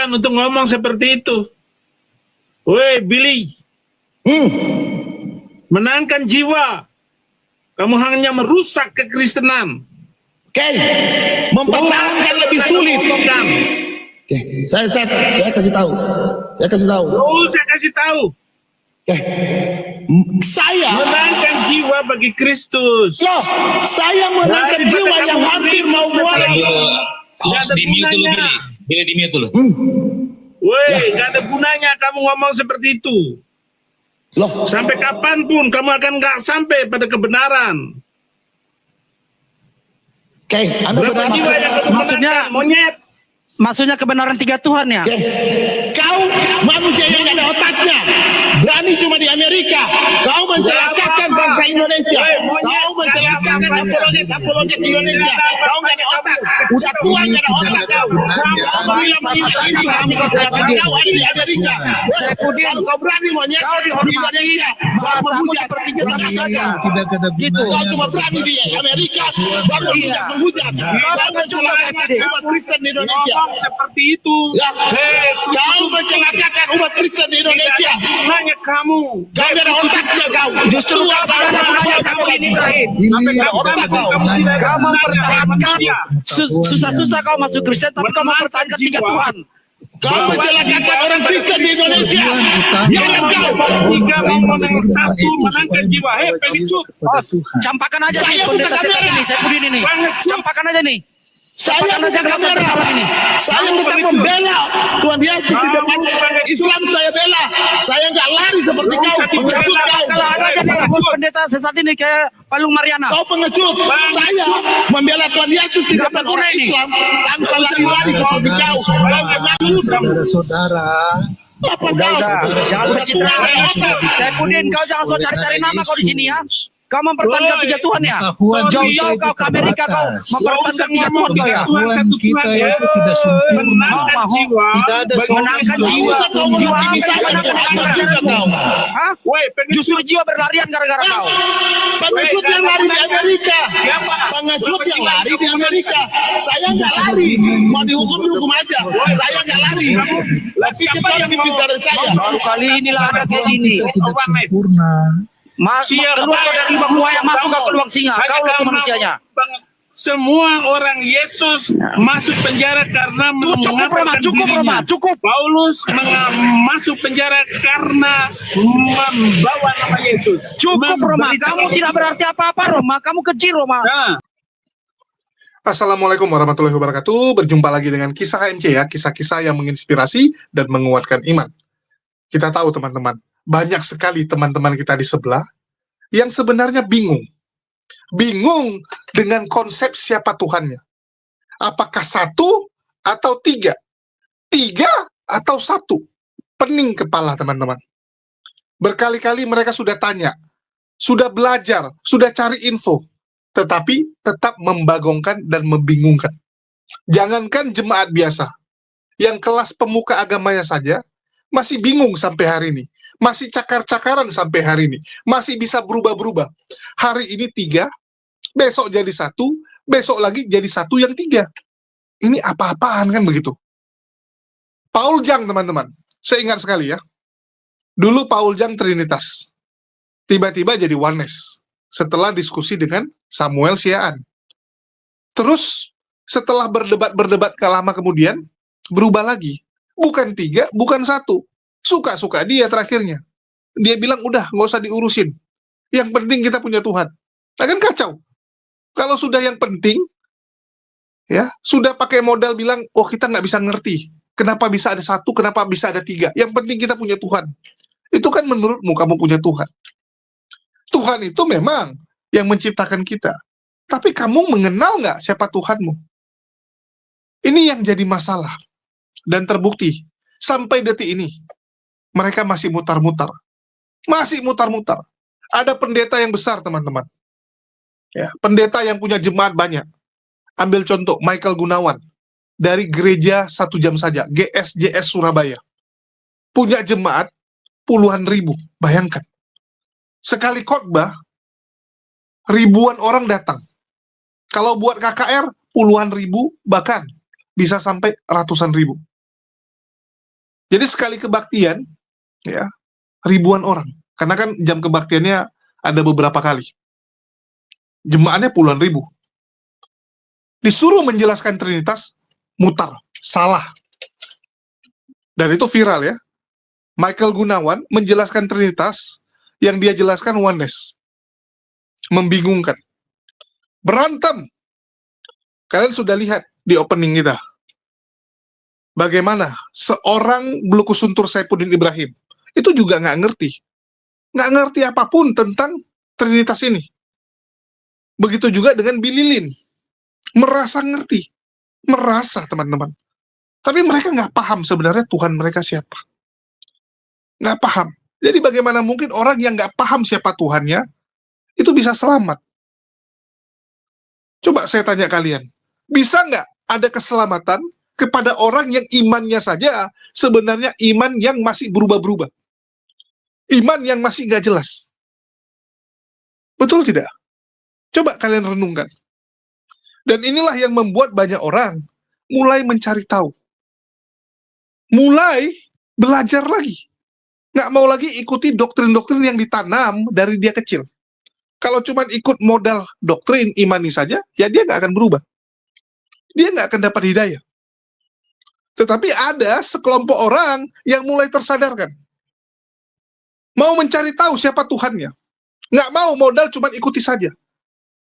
untuk ngomong seperti itu. Woi, Billy. Menangkan jiwa. Kamu hanya merusak kekristenan. Oke, mempertahankan lebih sulit. Oke, saya kasih tahu. Saya kasih tahu. Oh, saya kasih tahu. Oke, saya menangkan jiwa bagi Kristus. Loh, saya menangkan jiwa yang hampir mau mulai. Harus di mute dulu, Billy. Di mute dulu. Woi, gak ada gunanya kamu ngomong seperti itu. Loh, sampai kapanpun kamu akan gak sampai pada kebenaran. Oke, Anda benar. Maksudnya monyet. Maksudnya kebenaran 3 Tuhan ya? Oke. Kau manusia yang gak ada otaknya, berani cuma di Amerika. Kau mencelakakan bangsa Indonesia. Kau mencelakakan apologet Indonesia. Kau gak ada otak. Udah tua gak ada otak kau. Kau bilang ini kami kesehatan. Kau ada di Amerika. Kalau kau berani monyet di Indonesia, kau menghujat saja. Gitu. Kau cuma berani di Amerika, baru menghujat. Kau mencelakakan umat Kristen di Indonesia. Seperti itu. Ya. Kau mencelakakan umat Kristen di Indonesia. Hanya kamu. Kau ada otaknya kau. Justru kamu ini terakhir. Kau mempertahankan susah-susah kau masuk Kristen, tapi kau mempertahankan 3 Tuhan. Kau mencelakakan orang Kristen di Indonesia. Ya kau. Tiga menang satu menangkan jiwa. Hei, pengecut. Campakan aja nih Saya bukan kamera. Saya Pudin ini. Campakan aja nih. Saya bukan kamera. Saya tetap membela Tuhan Yesus di depan Islam. Saya bela. Saya nggak lari seperti kau. Pengecut kau. Kalau ada aja nih pendeta sesat ini kayak Palung Mariana. Kau pengecut. Saya membela Tuhan Yesus di depan orang Islam tanpa lari-lari seperti kau. Kau pengecut. Saudara-saudara. Apa kau? Jangan pencitraan. Saya Pudin, kau jangan cari-cari nama kau di sini ya. Kau mempertahankan 3 Tuhan ya? Jauh-jauh kau ke Amerika kau mempertahankan 3 Tuhan kau ya? Tuhan kita itu tidak sempurna. Tidak ada menangkan jiwa. Jiwa Hah? Justru jiwa berlarian gara-gara kau. Pengecut yang lari di Amerika. Pengecut yang lari di Amerika. Saya nggak lari. Mau dihukum aja. Saya nggak lari. Tapi kita lebih pintar dari saya. Baru kali inilah ada kayak gini. tidak sempurna. Keluar dari lubang buaya masuk ke lubang singa. Kau lah manusianya. Semua orang Yesus masuk penjara karena cukup. Paulus masuk penjara karena membawa nama Yesus. Cukup Roma, kamu tidak berarti apa-apa Roma, kamu kecil Roma. Assalamualaikum warahmatullahi wabarakatuh. Berjumpa lagi dengan kisah HMC ya, kisah-kisah yang menginspirasi dan menguatkan iman. Kita tahu teman-teman, banyak sekali teman-teman kita di sebelah yang sebenarnya bingung dengan konsep siapa Tuhannya. Apakah 1 atau 3? 3 atau 1? Pening kepala teman-teman. Berkali-kali mereka sudah tanya, sudah belajar, sudah cari info, tetapi tetap membagongkan dan membingungkan. Jangankan jemaat biasa, yang kelas pemuka agamanya saja masih bingung sampai hari ini. Masih cakar-cakaran sampai hari ini. Masih bisa berubah-berubah. Hari ini 3, besok jadi 1, besok lagi jadi 1 yang 3. Ini apa-apaan kan begitu. Paul Jang teman-teman. Saya ingat sekali ya. Dulu Paul Jang Trinitas. Tiba-tiba jadi oneness. Setelah diskusi dengan Samuel Siaan. Terus setelah berdebat lama kemudian, berubah lagi. Bukan 3, bukan 1. Suka-suka dia terakhirnya. Dia bilang, udah, nggak usah diurusin. Yang penting kita punya Tuhan. Nah, kan kacau. Kalau sudah yang penting, ya sudah pakai modal bilang, oh kita nggak bisa ngerti. Kenapa bisa ada 1, kenapa bisa ada 3. Yang penting kita punya Tuhan. Itu kan menurutmu kamu punya Tuhan. Tuhan itu memang yang menciptakan kita. Tapi kamu mengenal nggak siapa Tuhanmu? Ini yang jadi masalah. Dan terbukti, sampai detik ini, mereka masih mutar-mutar. Masih mutar-mutar. Ada pendeta yang besar, teman-teman. Ya, pendeta yang punya jemaat banyak. Ambil contoh, Michael Gunawan. Dari gereja 1 jam saja, GSJS Surabaya. Punya jemaat puluhan ribu, bayangkan. Sekali khotbah, ribuan orang datang. Kalau buat KKR, puluhan ribu, bahkan bisa sampai ratusan ribu. Jadi sekali kebaktian, ya, ribuan orang. Karena kan jam kebaktiannya ada beberapa kali. Jemaahnya puluhan ribu. Disuruh menjelaskan Trinitas, mutar, salah. Dan itu viral ya. Michael Gunawan menjelaskan Trinitas, yang dia jelaskan oneness. Membingungkan. Berantem. Kalian sudah lihat di opening kita. Bagaimana seorang Blukusuntur Saifuddin Ibrahim itu juga nggak ngerti apapun tentang Trinitas ini. Begitu juga dengan Billy Lin, merasa ngerti, merasa teman-teman. Tapi mereka nggak paham sebenarnya Tuhan mereka siapa. Nggak paham. Jadi bagaimana mungkin orang yang nggak paham siapa Tuhannya itu bisa selamat? Coba saya tanya kalian, bisa nggak ada keselamatan kepada orang yang imannya saja sebenarnya iman yang masih berubah-berubah? Iman yang masih nggak jelas. Betul tidak? Coba kalian renungkan. Dan inilah yang membuat banyak orang mulai mencari tahu. Mulai belajar lagi. Nggak mau lagi ikuti doktrin-doktrin yang ditanam dari dia kecil. Kalau cuma ikut modal doktrin imani saja, ya dia nggak akan berubah. Dia nggak akan dapat hidayah. Tetapi ada sekelompok orang yang mulai tersadarkan. Mau mencari tahu siapa Tuhannya. Nggak mau modal cuma ikuti saja.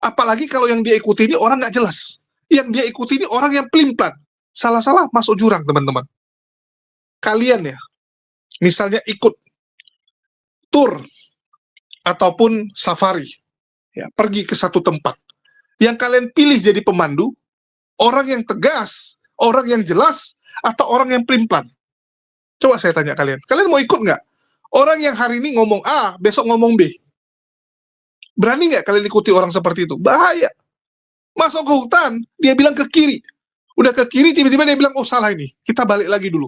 Apalagi kalau yang dia ikuti ini orang nggak jelas. Yang dia ikuti ini orang yang pelin-pelan. Salah-salah masuk jurang, teman-teman. Kalian ya, misalnya ikut tur ataupun safari, ya, pergi ke satu tempat. Yang kalian pilih jadi pemandu, orang yang tegas, orang yang jelas, atau orang yang pelin-pelan? Coba saya tanya kalian mau ikut nggak? Orang yang hari ini ngomong A, besok ngomong B. Berani nggak kalian ikuti orang seperti itu? Bahaya. Masuk ke hutan, dia bilang ke kiri. Udah ke kiri, tiba-tiba dia bilang, oh salah ini. Kita balik lagi dulu.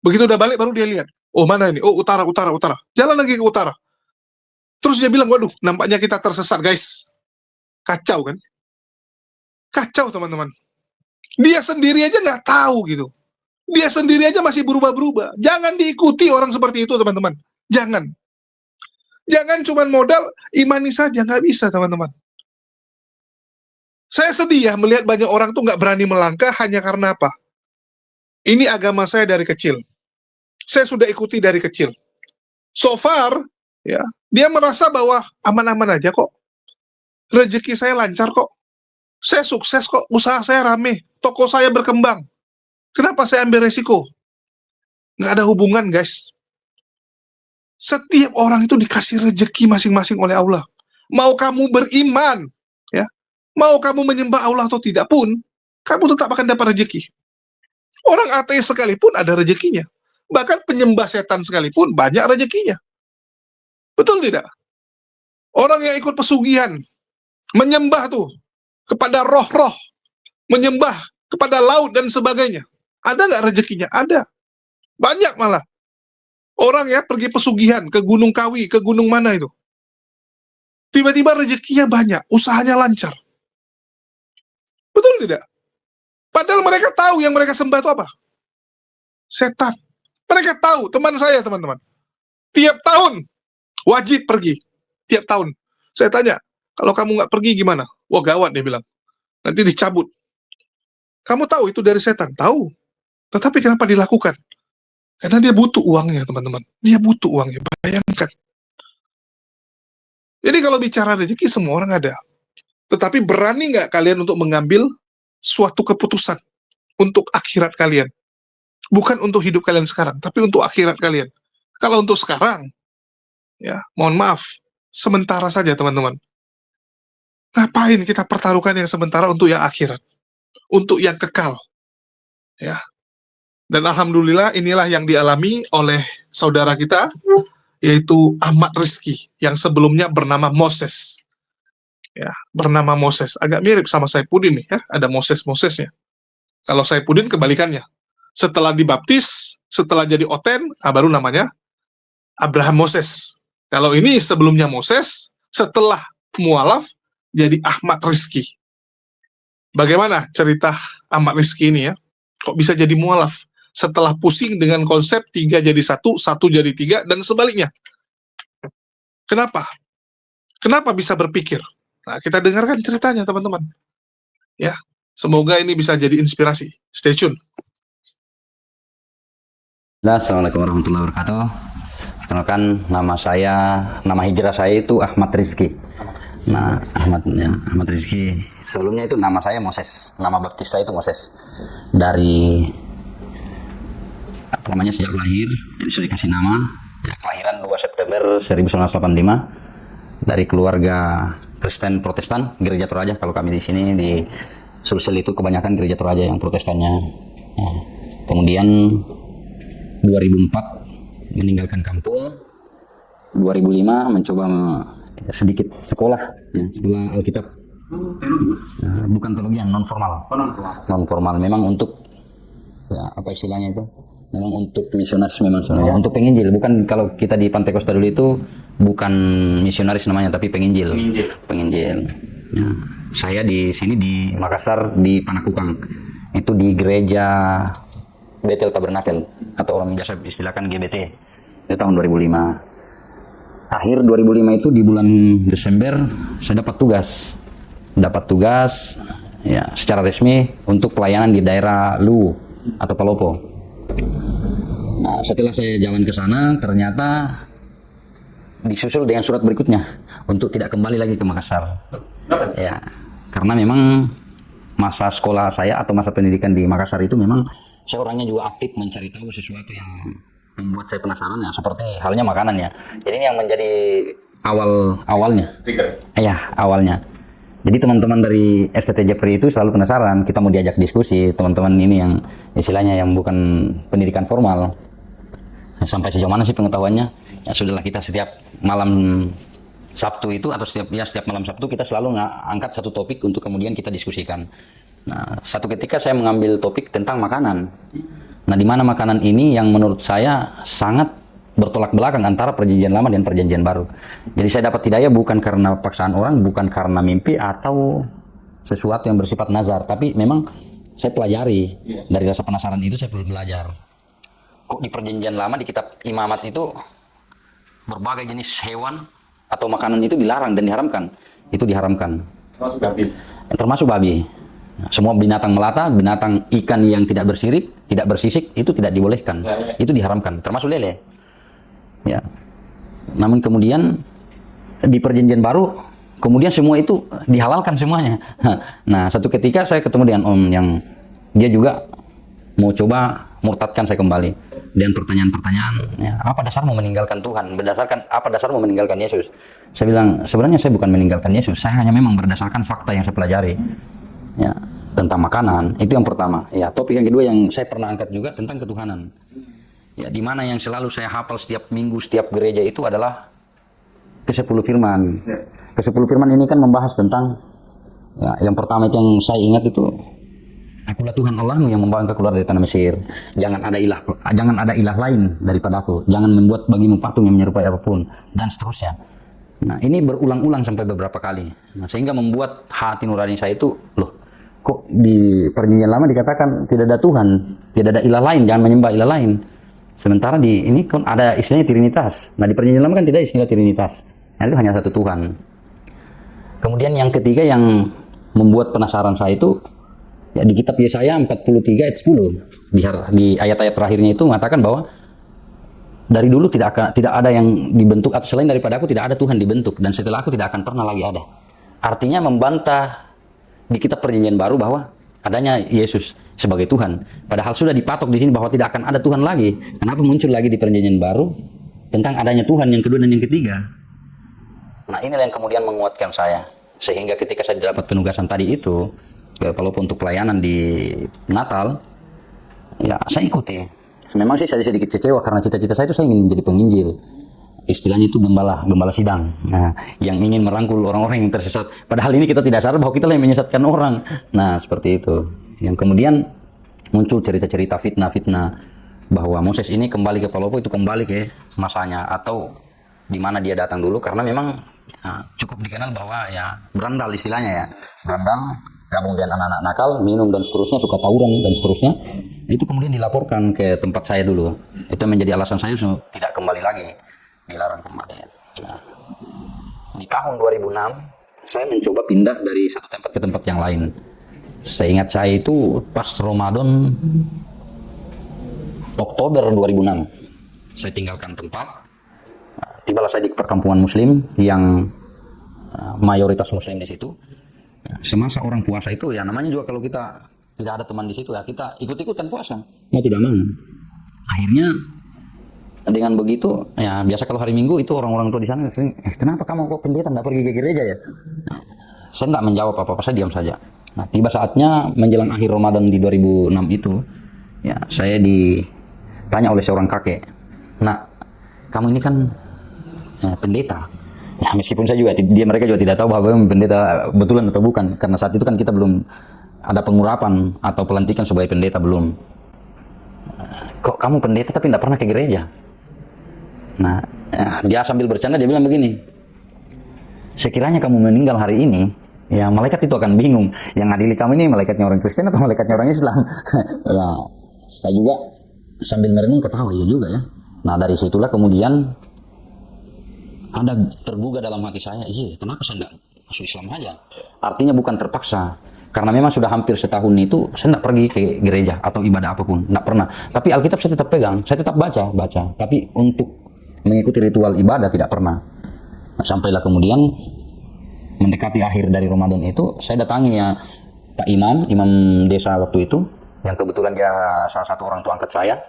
Begitu udah balik, baru dia lihat. Oh mana ini? Oh utara. Jalan lagi ke utara. Terus dia bilang, waduh, nampaknya kita tersesat, guys. Kacau kan? Kacau, teman-teman. Dia sendiri aja nggak tahu gitu. Dia sendiri aja masih berubah-berubah. Jangan diikuti orang seperti itu, teman-teman. Jangan. Jangan cuma modal imani saja, nggak bisa, teman-teman. Saya sedih ya melihat banyak orang tuh nggak berani melangkah hanya karena apa? Ini agama saya dari kecil. Saya sudah ikuti dari kecil. So far, ya, dia merasa bahwa aman-aman aja kok. Rezeki saya lancar kok. Saya sukses kok, usaha saya rame, toko saya berkembang. Kenapa saya ambil resiko? Nggak ada hubungan, guys. Setiap orang itu dikasih rezeki masing-masing oleh Allah. Mau kamu beriman, ya, mau kamu menyembah Allah atau tidak pun, kamu tetap akan dapat rezeki. Orang ateis sekalipun ada rezekinya. Bahkan penyembah setan sekalipun banyak rezekinya. Betul tidak? Orang yang ikut pesugihan, menyembah tuh kepada roh-roh, menyembah kepada laut dan sebagainya. Ada nggak rezekinya? Ada. Banyak malah. Orang ya pergi pesugihan ke Gunung Kawi, ke gunung mana itu. Tiba-tiba rezekinya banyak, usahanya lancar. Betul tidak? Padahal mereka tahu yang mereka sembah itu apa? Setan. Mereka tahu, teman saya, teman-teman. Tiap tahun, wajib pergi. Tiap tahun. Saya tanya, kalau kamu nggak pergi gimana? Wah gawat, dia bilang. Nanti dicabut. Kamu tahu itu dari setan? Tahu. Tetapi kenapa dilakukan? Karena dia butuh uangnya, teman-teman. Dia butuh uangnya, bayangkan. Jadi kalau bicara rezeki, semua orang ada. Tetapi berani nggak kalian untuk mengambil suatu keputusan untuk akhirat kalian? Bukan untuk hidup kalian sekarang, tapi untuk akhirat kalian. Kalau untuk sekarang, ya mohon maaf, sementara saja, teman-teman. Ngapain kita pertaruhkan yang sementara untuk yang akhirat? Untuk yang kekal. Ya. Dan alhamdulillah inilah yang dialami oleh saudara kita, yaitu Ahmad Rizky, yang sebelumnya bernama Moses. Ya, bernama Moses. Agak mirip sama Saifuddin nih, ya. Ada Moses-Mosesnya. Kalau Saifuddin kebalikannya. Setelah dibaptis, setelah jadi oten, baru namanya Abraham Moses. Kalau ini sebelumnya Moses, setelah mualaf, jadi Ahmad Rizky. Bagaimana cerita Ahmad Rizky ini ya? Kok bisa jadi mualaf? setelah pusing dengan konsep 3 jadi 1, 1 jadi 3, dan sebaliknya. Kenapa? Kenapa bisa berpikir? Nah, kita dengarkan ceritanya, teman-teman. Ya, semoga ini bisa jadi inspirasi. Stay tune. Assalamualaikum warahmatullahi wabarakatuh. Perkenalkan, nama hijrah saya itu Ahmad Rizky. Nah, Ahmad Rizky. Sebelumnya itu nama saya Moses. Nama baptis saya itu Moses. Dari sejak lahir, jadi sudah dikasih nama. Ya, kelahiran 2 September 1985 dari keluarga Kristen Protestan, Gereja Toraja. Kalau kami di sini di Sulsel itu kebanyakan Gereja Toraja yang Protestannya. Ya. Kemudian 2004 meninggalkan kampung, 2005 mencoba sedikit sekolah, ya, sekolah Alkitab, bukan teologi, yang non formal, memang untuk ya, apa istilahnya itu, memang untuk misionaris, memang sebenarnya untuk penginjil. Bukan, kalau kita di Pantai Kosta dulu itu bukan misionaris namanya, tapi penginjil. Ya. Saya di sini di Makassar, di Panakukang, itu di gereja Bethel Tabernakel, atau orang biasa istilahkan GBT. Itu tahun 2005. Akhir 2005 itu di bulan Desember saya dapat tugas ya secara resmi untuk pelayanan di daerah Luwu atau Palopo. Nah, setelah saya jalan ke sana, ternyata disusul dengan surat berikutnya untuk tidak kembali lagi ke Makassar. Ya, karena memang masa sekolah saya atau masa pendidikan di Makassar itu memang saya orangnya juga aktif mencari tahu sesuatu yang membuat saya penasaran, ya, seperti halnya makanan, ya. Jadi ini yang menjadi awalnya. Awalnya. Jadi teman-teman dari STT Jeffrey itu selalu penasaran, kita mau diajak diskusi, teman-teman ini yang istilahnya yang bukan pendidikan formal. Nah, sampai sejauh mana sih pengetahuannya? Ya sudahlah, kita setiap malam Sabtu itu atau setiap malam Sabtu kita selalu angkat satu topik untuk kemudian kita diskusikan. Nah, satu ketika saya mengambil topik tentang makanan. Nah, di mana makanan ini yang menurut saya sangat bertolak belakang antara perjanjian lama dan perjanjian baru. Jadi saya dapat hidayah bukan karena paksaan orang, bukan karena mimpi atau sesuatu yang bersifat nazar, tapi memang saya pelajari. Dari rasa penasaran itu saya belajar. Kok di perjanjian lama di kitab Imamat itu berbagai jenis hewan atau makanan itu dilarang dan diharamkan. Itu diharamkan. Termasuk babi. Nah, semua binatang melata, binatang ikan yang tidak bersirip, tidak bersisik, itu tidak dibolehkan. Itu diharamkan, termasuk lele. Ya. Namun kemudian di perjanjian baru, kemudian semua itu dihalalkan semuanya. Nah, satu ketika saya ketemu dengan om yang dia juga mau coba murtadkan saya kembali dengan pertanyaan-pertanyaan, ya, apa dasarmu meninggalkan Tuhan? Berdasarkan apa dasarmu meninggalkan Yesus? Saya bilang, sebenarnya saya bukan meninggalkan Yesus, saya hanya memang berdasarkan fakta yang saya pelajari. Ya, tentang makanan, itu yang pertama. Ya, topik yang kedua yang saya pernah angkat juga tentang ketuhanan. Ya, di mana yang selalu saya hafal setiap minggu, setiap gereja itu adalah ke-10 firman. Ke-10 firman ini kan membahas tentang, ya, yang pertama itu yang saya ingat itu, Akulah Tuhan Allahmu yang membawa engkau keluar dari tanah Mesir. Jangan ada ilah lain daripada aku. Jangan membuat bagimu patung yang menyerupai apapun, dan seterusnya. Nah, ini berulang-ulang sampai beberapa kali. Nah, sehingga membuat hati nurani saya itu, loh, kok di perjanjian lama dikatakan tidak ada Tuhan, tidak ada ilah lain, jangan menyembah ilah lain. Sementara di ini kan ada istilahnya Trinitas. Nah, di perjanjian lama kan tidak istilah Trinitas. Nah, itu hanya satu Tuhan. Kemudian yang ketiga yang membuat penasaran saya itu, ya, di kitab Yesaya 43 ayat 10. Di ayat-ayat terakhirnya itu mengatakan bahwa dari dulu tidak ada yang dibentuk, atau selain daripada aku tidak ada Tuhan dibentuk, dan setelah aku tidak akan pernah lagi ada. Artinya membantah di kitab perjanjian baru bahwa adanya Yesus sebagai Tuhan. Padahal sudah dipatok di sini bahwa tidak akan ada Tuhan lagi. Kenapa muncul lagi di perjanjian baru tentang adanya Tuhan yang kedua dan yang ketiga? Nah, inilah yang kemudian menguatkan saya. Sehingga ketika saya dapat penugasan tadi itu, walaupun untuk pelayanan di Natal, ya saya ikuti. Memang sih saya sedikit kecewa karena cita-cita saya itu saya ingin menjadi penginjil. Istilahnya itu gembala sidang. Nah, yang ingin merangkul orang-orang yang tersesat. Padahal ini kita tidak sadar bahwa kita yang menyesatkan orang. Nah, seperti itu. Yang kemudian muncul cerita-cerita fitnah-fitnah bahwa Moses ini kembali ke Palopo itu kembali ke masanya atau di mana dia datang dulu, karena memang cukup dikenal bahwa ya berandal istilahnya ya. Berandal gabung dengan anak-anak nakal, minum dan seterusnya, suka tawuran dan seterusnya. Itu kemudian dilaporkan ke tempat saya dulu. Itu menjadi alasan saya tidak kembali lagi, dilarang kembali. Nah, di tahun 2006 saya mencoba pindah dari satu tempat ke tempat yang lain. Seingat saya itu pas Ramadan Oktober 2006 saya tinggalkan tempat. Tibalah saya di perkampungan Muslim yang mayoritas Muslim di situ. Semasa orang puasa itu ya namanya juga kalau kita tidak ada teman di situ ya kita ikut-ikutan puasa, mau tidak mau. Akhirnya dengan begitu ya biasa kalau hari Minggu itu orang-orang tua di sana sering, kenapa kamu kok pendeta tidak pergi ke gereja ya? Saya tidak menjawab apa-apa, saya diam saja. Nah, tiba saatnya menjelang akhir Ramadan di 2006 itu ya saya ditanya oleh seorang kakek, "Nak, kamu ini kan pendeta." Ya, meskipun saya juga mereka juga tidak tahu bahwa pendeta betulan atau bukan, karena saat itu kan kita belum ada pengurapan atau pelantikan sebagai pendeta, belum. "Kok kamu pendeta tapi tidak pernah ke gereja?" Nah, dia sambil bercanda dia bilang begini, "Sekiranya kamu meninggal hari ini, ya malaikat itu akan bingung, yang ngadili kamu ini malaikatnya orang Kristen atau malaikatnya orang Islam?" Ya, saya juga sambil merenung ketawa, iya juga ya. Nah, dari situlah kemudian ada tergugah dalam hati saya, iya kenapa saya tidak masuk Islam aja? Artinya bukan terpaksa, karena memang sudah hampir setahun itu saya tidak pergi ke gereja atau ibadah apapun, tidak pernah. Tapi Alkitab saya tetap pegang, saya tetap baca. Tapi untuk mengikuti ritual ibadah tidak pernah. Nah, sampailah kemudian mendekati akhir dari Ramadan itu, saya datangi ya Pak Imam desa waktu itu, yang kebetulan dia salah satu orang tua angkat saya.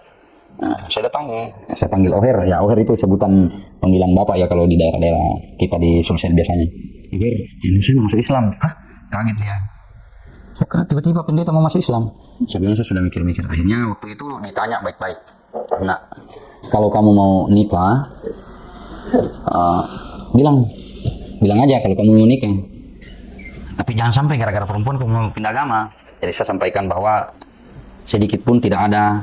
Nah, saya datangi, saya panggil Oher, ya Oher itu sebutan panggilan bapak ya kalau di daerah-daerah kita di Sulsel biasanya. Oher, ini saya mau masuk Islam. Hah? Kaget ya. Kok tiba-tiba pendeta mau masuk Islam? Saya bilang saya sudah mikir-mikir. Akhirnya waktu itu ditanya baik-baik. Nah, kalau kamu mau nikah, bilang aja kalau kamu mau nikah. Tapi jangan sampai gara-gara perempuan kamu mau pindah agama. Jadi saya sampaikan bahwa sedikit pun tidak ada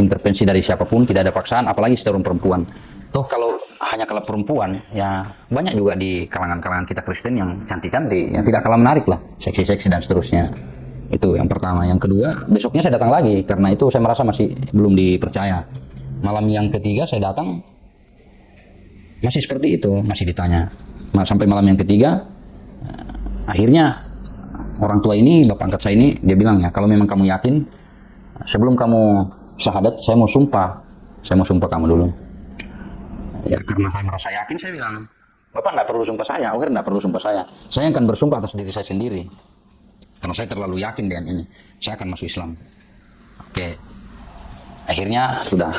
intervensi dari siapapun, tidak ada paksaan, apalagi seorang perempuan. Toh kalau hanya kalau perempuan, ya banyak juga di kalangan-kalangan kita Kristen yang cantik-cantik, yang tidak kalah menarik lah, seksi-seksi dan seterusnya. Itu yang pertama. Yang kedua, besoknya saya datang lagi, karena itu saya merasa masih belum dipercaya. Malam yang ketiga saya datang, masih seperti itu, masih ditanya. Sampai malam yang ketiga, akhirnya orang tua ini, bapak angkat saya ini, dia bilang ya, kalau memang kamu yakin, sebelum kamu syahadat, saya mau sumpah kamu dulu. Ya karena saya merasa yakin, saya bilang, Bapak nggak perlu sumpah saya, Oher nggak perlu sumpah saya akan bersumpah atas diri saya sendiri. Karena saya terlalu yakin dengan ini, saya akan masuk Islam. Oke, akhirnya sudah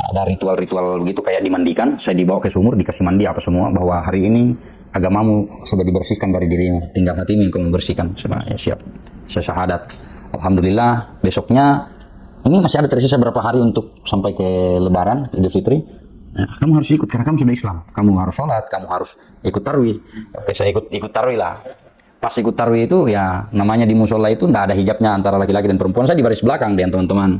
ada ritual-ritual begitu kayak dimandikan, saya dibawa ke sumur, dikasih mandi apa semua, bahwa hari ini agamamu sudah dibersihkan dari dirimu, tinggal hatimu yang kamu bersihkan. Ya, siap, saya syahadat. Alhamdulillah, besoknya ini masih ada tersisa berapa hari untuk sampai ke Lebaran, Idul Fitri. Nah, kamu harus ikut karena kamu sudah Islam. Kamu harus sholat, kamu harus ikut tarawih. Oke, saya ikut tarawih lah. Pas ikut tarawih itu ya namanya di musola itu tidak ada hijabnya antara laki-laki dan perempuan. Saya di baris belakang dengan teman-teman.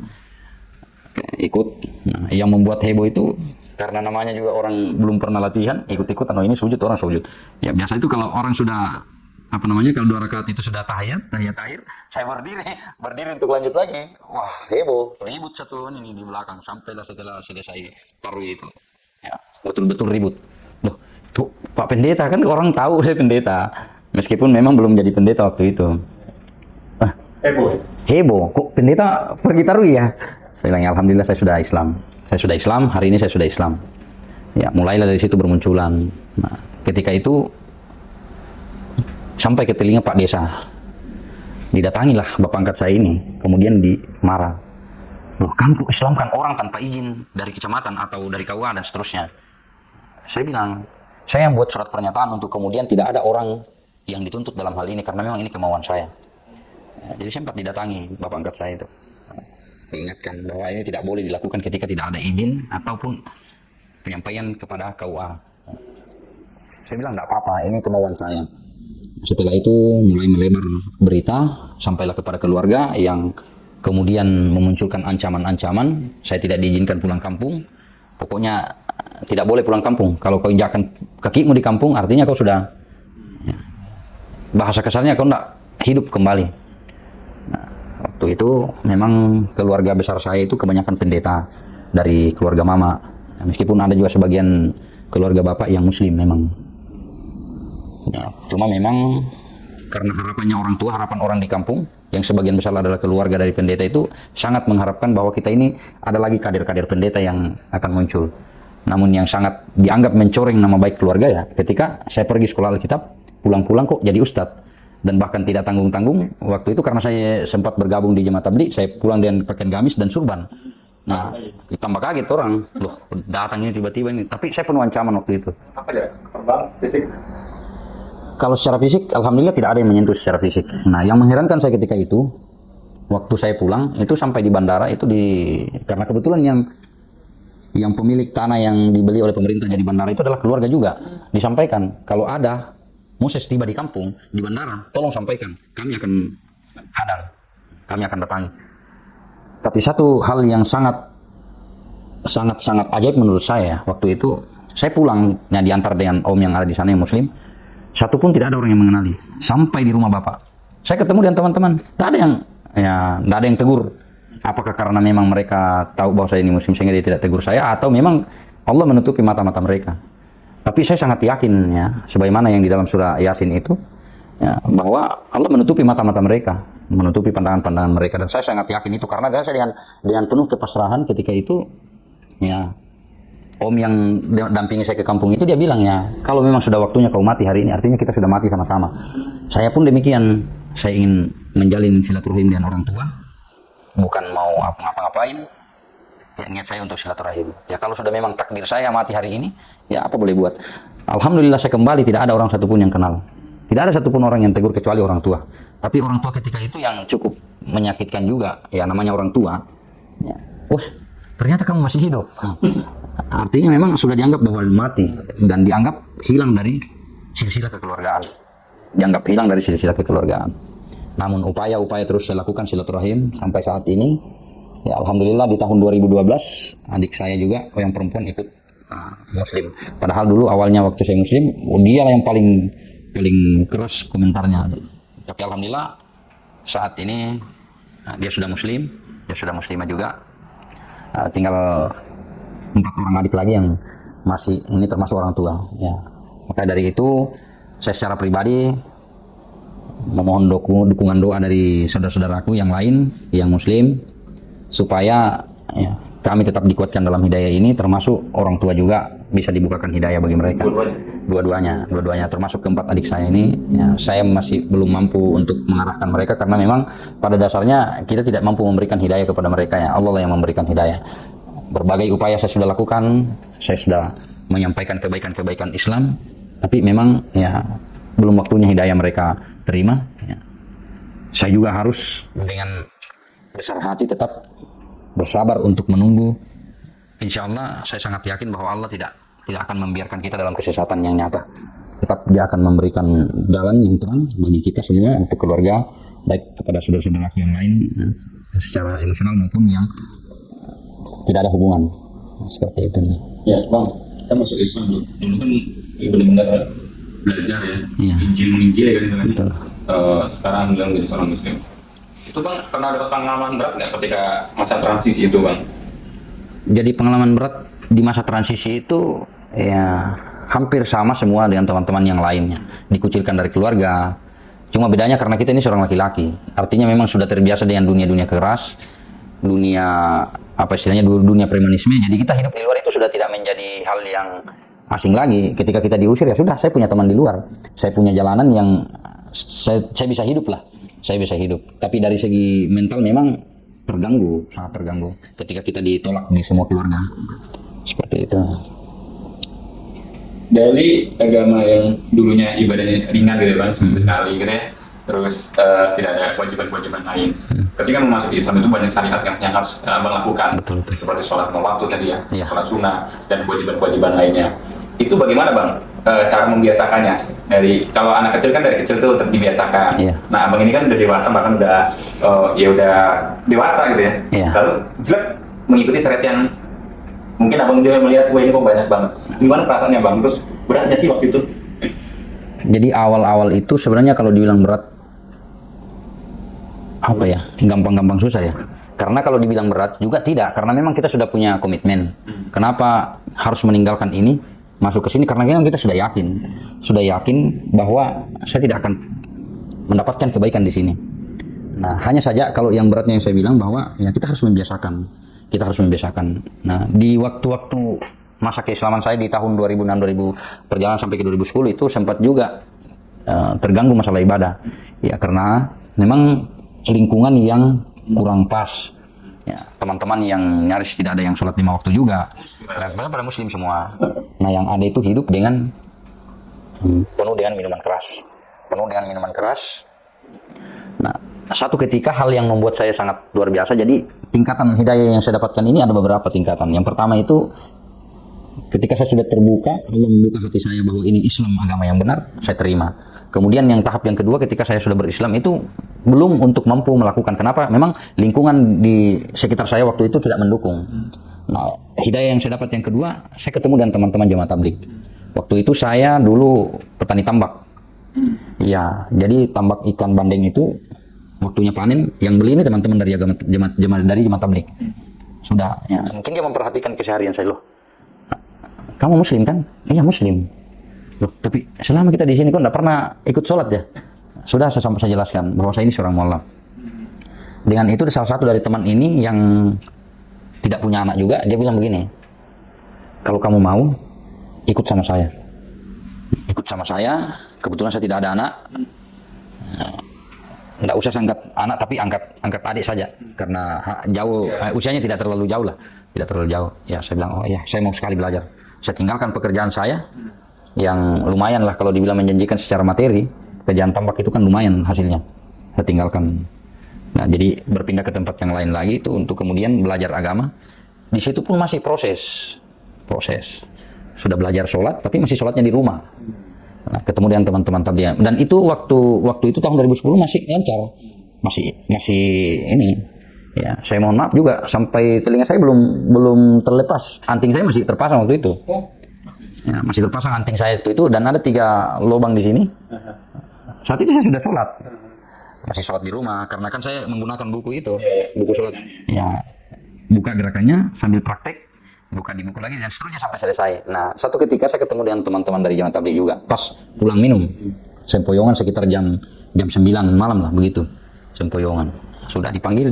Ikut. Nah, yang membuat heboh itu karena namanya juga orang belum pernah latihan, ikut-ikut. Oh ini sujud, orang sujud. Ya biasa itu kalau orang sudah kalau 2 rakaat itu sudah tahiyat akhir, saya berdiri untuk lanjut lagi. Wah, heboh, ribut satu ini di belakang sampailah setelah selesai tarawih itu. Ya, betul-betul ribut. Loh, tuh Pak Pendeta kan orang tahu saya pendeta. Meskipun memang belum jadi pendeta waktu itu. Heboh. Kok pendeta pergi tarawih ya? Saya bilang, ya, alhamdulillah saya sudah Islam. Hari ini saya sudah Islam. Ya, mulailah dari situ bermunculan. Nah, ketika itu sampai ke telinga Pak Desa, didatangilah bapak angkat saya ini, kemudian dimarah. Loh, kamu kok Islamkan orang tanpa izin dari kecamatan atau dari KUA dan seterusnya. Saya bilang, saya yang buat surat pernyataan untuk kemudian tidak ada orang yang dituntut dalam hal ini karena memang ini kemauan saya. Jadi sempat didatangi bapak angkat saya itu, diingatkan bahwa ini tidak boleh dilakukan ketika tidak ada izin ataupun penyampaian kepada KUA. Saya bilang tidak apa-apa, ini kemauan saya. Setelah itu mulai melebar berita sampailah kepada keluarga yang kemudian memunculkan ancaman-ancaman. Saya tidak diizinkan pulang kampung. Pokoknya tidak boleh pulang kampung. Kalau kau injakkan kakimu di kampung, artinya kau sudah bahasa kasarnya kau enggak hidup kembali. Nah, waktu itu memang keluarga besar saya itu kebanyakan pendeta dari keluarga mama. Meskipun ada juga sebagian keluarga bapak yang muslim memang. Ya, cuma memang karena harapannya orang tua, harapan orang di kampung yang sebagian besar adalah keluarga dari pendeta itu sangat mengharapkan bahwa kita ini ada lagi kader-kader pendeta yang akan muncul. Namun yang sangat dianggap mencoreng nama baik keluarga ya ketika saya pergi sekolah Alkitab, pulang-pulang kok jadi ustadz. Dan bahkan tidak tanggung-tanggung waktu itu karena saya sempat bergabung di jemaat tabligh, saya pulang dengan pakaian gamis dan surban. Nah, ditambah kaget orang, loh datang ini tiba-tiba ini. Tapi saya penuh ancaman waktu itu. Apa ya? Terbang fisik. Kalau secara fisik, alhamdulillah tidak ada yang menyentuh secara fisik. Nah, yang mengherankan saya ketika itu, waktu saya pulang, itu sampai di bandara, itu karena kebetulan yang pemilik tanah yang dibeli oleh pemerintah jadi bandara itu adalah keluarga juga. Disampaikan, kalau ada Moses tiba di kampung, di bandara, tolong sampaikan, kami akan hadang, kami akan datangi. Tapi satu hal yang sangat ajaib menurut saya, waktu itu, saya pulang, diantar dengan om yang ada di sana yang muslim, satu pun tidak ada orang yang mengenali sampai di rumah bapak. Saya ketemu dengan teman-teman, tak ada yang tegur. Apakah karena memang mereka tahu bahwa saya ini muslim sehingga dia tidak tegur saya, atau memang Allah menutupi mata-mata mereka. Tapi saya sangat yakin ya, sebagaimana yang di dalam surah Yasin itu, ya, bahwa Allah menutupi mata-mata mereka, menutupi pandangan-pandangan mereka, dan saya sangat yakin itu karena saya dengan penuh kepasrahan ketika itu, ya. Om yang dampingi saya ke kampung itu dia bilang ya, kalau memang sudah waktunya kau mati hari ini, artinya kita sudah mati sama-sama. Saya pun demikian, saya ingin menjalin silaturahim dengan orang tua, bukan mau ngapa-ngapain, ya niat saya untuk silaturahim. Ya kalau sudah memang takdir saya mati hari ini, ya apa boleh buat. Alhamdulillah saya kembali, tidak ada orang satupun yang kenal. Tidak ada satupun orang yang tegur kecuali orang tua. Tapi orang tua ketika itu yang cukup menyakitkan juga, ya namanya orang tua. Ya, wah ternyata kamu masih hidup. Artinya memang sudah dianggap bahwa mati dan dianggap hilang dari silsilah kekeluargaan. Dianggap hilang dari silsilah kekeluargaan. Namun upaya-upaya terus saya lakukan silaturahim sampai saat ini. Ya alhamdulillah di tahun 2012 adik saya juga yang perempuan ikut muslim. Padahal dulu awalnya waktu saya muslim, dia lah yang paling keras komentarnya. Tapi alhamdulillah saat ini dia sudah muslim, dia sudah muslimah juga. Tinggal 4 orang adik lagi yang masih ini termasuk orang tua ya. Maka dari itu saya secara pribadi memohon dukungan doa dari saudara-saudaraku yang lain yang muslim supaya ya, kami tetap dikuatkan dalam hidayah ini, termasuk orang tua juga bisa dibukakan hidayah bagi mereka. Dua-duanya termasuk keempat adik saya ini ya, saya masih belum mampu untuk mengarahkan mereka karena memang pada dasarnya kita tidak mampu memberikan hidayah kepada mereka ya, Allah lah yang memberikan hidayah. Berbagai upaya saya sudah lakukan, saya sudah menyampaikan kebaikan-kebaikan Islam, tapi memang ya belum waktunya hidayah mereka terima. Ya. Saya juga harus dengan besar hati tetap bersabar untuk menunggu. Insya Allah saya sangat yakin bahwa Allah tidak akan membiarkan kita dalam kesesatan yang nyata. Tetap dia akan memberikan jalan yang terang bagi kita semua untuk keluarga, baik kepada saudara-saudara yang lain ya, secara emosional maupun yang tidak ada hubungan seperti itu. Ya bang, kita masuk Islam dulu kan benar-benar belajar ya, Iya. Injil ya kan. Betul. Sekarang bilang jadi seorang muslim. Itu bang pernah ada pengalaman berat nggak ketika masa transisi itu bang? Jadi pengalaman berat di masa transisi itu ya hampir sama semua dengan teman-teman yang lainnya. Dikucilkan dari keluarga. Cuma bedanya karena kita ini seorang laki-laki. Artinya memang sudah terbiasa dengan dunia-dunia keras, dunia apa istilahnya dunia premanisme. Jadi kita hidup di luar itu sudah tidak menjadi hal yang asing lagi. Ketika kita diusir ya sudah, saya punya teman di luar. Saya punya jalanan yang saya bisa hidup lah. Saya bisa hidup. Tapi dari segi mental memang terganggu, sangat terganggu ketika kita ditolak di semua keluarga. Seperti itu. Dari agama yang dulunya ibadahnya ringan gitu kan, sekali gitu ya, terus tidak ada kewajiban-kewajiban lain. Ketika memasuki Islam itu banyak syariat yang harus melakukan, Betul. seperti sholat lima waktu tadi ya, Iya. sholat sunnah dan kewajiban-kewajiban lainnya. Itu bagaimana bang cara membiasakannya? Dari kalau anak kecil kan dari kecil tuh dibiasakan. Iya. Nah abang ini kan udah dewasa, bahkan udah udah dewasa gitu ya. Iya. Lalu jelas mengikuti syariat yang mungkin abang juga melihat, wah ini kok banyak banget. Gimana perasaannya bang? Terus beratnya sih waktu itu? Jadi awal-awal itu sebenarnya kalau dibilang berat, apa ya, gampang-gampang susah ya. Karena kalau dibilang berat juga tidak, karena memang kita sudah punya komitmen. Kenapa harus meninggalkan ini, masuk ke sini? Karena memang kita sudah yakin bahwa saya tidak akan mendapatkan kebaikan di sini. Nah, hanya saja kalau yang beratnya yang saya bilang bahwa ya kita harus membiasakan. Nah, di waktu-waktu masa keislaman saya di tahun 2006 perjalanan sampai ke 2010 itu sempat juga terganggu masalah ibadah. Ya karena memang lingkungan yang kurang pas. Ya, teman-teman yang nyaris tidak ada yang sholat 5 waktu juga. Karena pada muslim semua. Nah, yang ada itu hidup dengan penuh dengan minuman keras. Nah, satu ketika hal yang membuat saya sangat luar biasa. Jadi tingkatan hidayah yang saya dapatkan ini ada beberapa tingkatan. Yang pertama itu ketika saya sudah terbuka, Allah membuka hati saya bahwa ini Islam agama yang benar, saya terima. Kemudian yang tahap yang kedua ketika saya sudah berislam itu belum untuk mampu melakukan. Kenapa? Memang lingkungan di sekitar saya waktu itu tidak mendukung. Nah, hidayah yang saya dapat yang kedua, saya ketemu dengan teman-teman jemaah tabligh. Waktu itu saya dulu petani tambak. Ya, jadi tambak ikan bandeng itu waktunya panen, yang beli ini teman-teman dari jemaah tabligh. Sudah, ya. Mungkin dia memperhatikan keseharian saya, loh. Kamu muslim kan? Iya muslim. Loh, tapi selama kita di sini kok enggak pernah ikut sholat ya? Sudah saya jelaskan bahwa saya ini seorang mualaf. Dengan itu salah satu dari teman ini yang tidak punya anak juga, dia bilang begini, kalau kamu mau ikut sama saya. Kebetulan saya tidak ada anak. Enggak usah angkat anak, tapi angkat adik saja, karena jauh usianya tidak terlalu jauh lah, tidak terlalu jauh. Ya saya bilang, oh ya saya mau sekali belajar. Saya tinggalkan pekerjaan saya yang lumayan lah kalau dibilang menjanjikan secara materi. Kerjaan tambak itu kan lumayan hasilnya. Saya tinggalkan. Nah, jadi berpindah ke tempat yang lain lagi itu untuk kemudian belajar agama. Di situ pun masih proses. Sudah belajar sholat, tapi masih sholatnya di rumah. Nah, ketemu dengan teman-teman tadi. Dan itu waktu itu tahun 2010 masih lancar. Masih ini. Ya, saya mohon maaf juga sampai telinga saya belum terlepas. Anting saya masih terpasang waktu itu. Ya, masih terpasang anting saya itu dan ada 3 lubang di sini. Saat itu saya sudah sholat. Masih sholat di rumah karena kan saya menggunakan buku itu, buku sholat. Ya, buka gerakannya sambil praktek, buka di buku lagi dan seterusnya sampai selesai. Nah, satu ketika saya ketemu dengan teman-teman dari jemaah tabligh juga. Pas pulang minum, sempoyongan sekitar jam 9 malam lah begitu. Sempoyongan. Sudah dipanggil,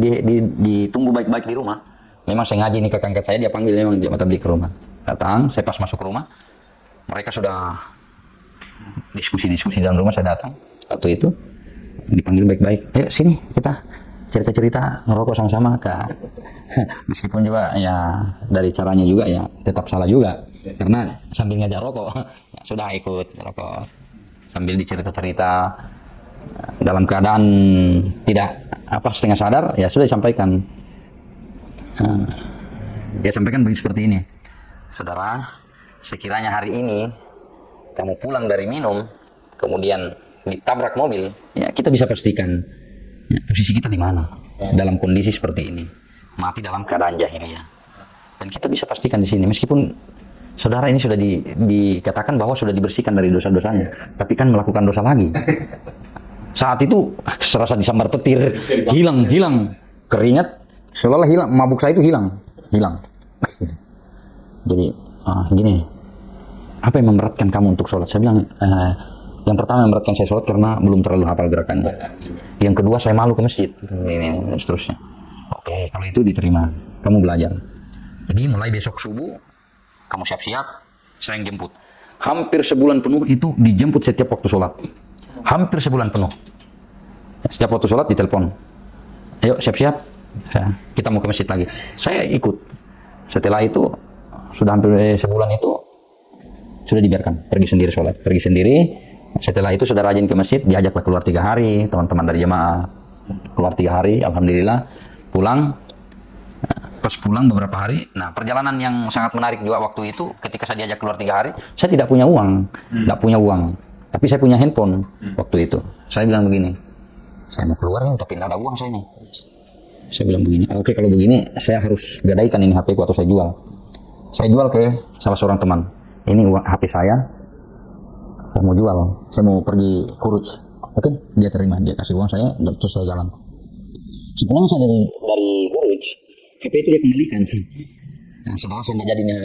ditunggu baik-baik di rumah. Memang saya ngaji nih kakak angkat saya, dia panggil memang jemaah tabligh ke rumah. Datang, saya pas masuk ke rumah, mereka sudah diskusi dalam rumah. Saya datang waktu itu, dipanggil baik-baik. Ayo sini kita cerita-cerita, ngerokok sama-sama. Meskipun juga ya dari caranya juga ya tetap salah juga, karena sambil ngajak rokok, ya, sudah ikut rokok sambil dicerita-cerita. Dalam keadaan tidak setengah sadar, ya sudah disampaikan. Dia sampaikan begini seperti ini, saudara, sekiranya hari ini kamu pulang dari minum, kemudian ditabrak mobil, ya kita bisa pastikan ya, posisi kita di mana dalam kondisi seperti ini, mati dalam keadaan jahiliyah. Dan kita bisa pastikan di sini, meskipun saudara ini sudah dikatakan bahwa sudah dibersihkan dari dosa-dosanya, tapi kan melakukan dosa lagi. Saat itu serasa disambar petir, hilang keringat, seolah hilang, mabuk saya itu hilang. Jadi gini, apa yang memberatkan kamu untuk sholat? Saya bilang, yang pertama yang memberatkan saya sholat karena belum terlalu hafal gerakannya. Yang kedua, saya malu ke masjid. Ini dan seterusnya. Oke, kalau itu diterima, kamu belajar. Jadi mulai besok subuh, kamu siap-siap, saya yang jemput. Hampir sebulan penuh itu dijemput setiap waktu sholat. Hampir sebulan penuh. Setiap waktu sholat ditelepon. Ayo siap-siap, kita mau ke masjid lagi. Saya ikut. Setelah itu, sudah hampir sebulan itu, sudah dibiarkan. Pergi sendiri sholat. Pergi sendiri. Setelah itu sudah rajin ke masjid, diajaklah keluar 3 hari. Teman-teman dari jemaah keluar 3 hari. Alhamdulillah. Pulang. Pas pulang beberapa hari. Nah, perjalanan yang sangat menarik juga waktu itu, ketika saya diajak keluar 3 hari, saya tidak punya uang. Tidak punya uang. Tapi saya punya handphone waktu itu. Saya bilang begini, saya mau keluar nih, tapi tidak ada uang saya nih. Saya bilang begini, oke kalau begini, saya harus gadaikan ini HP ku atau saya jual. Saya jual ke salah seorang teman. Ini uang HP saya saya mau jual, saya mau pergi kurus. Oke, dia terima, dia kasih uang saya, terus saya jalan. Sepulang saya dari kurus, HP itu dia kembalikan. Nah, setelah saya jadinya,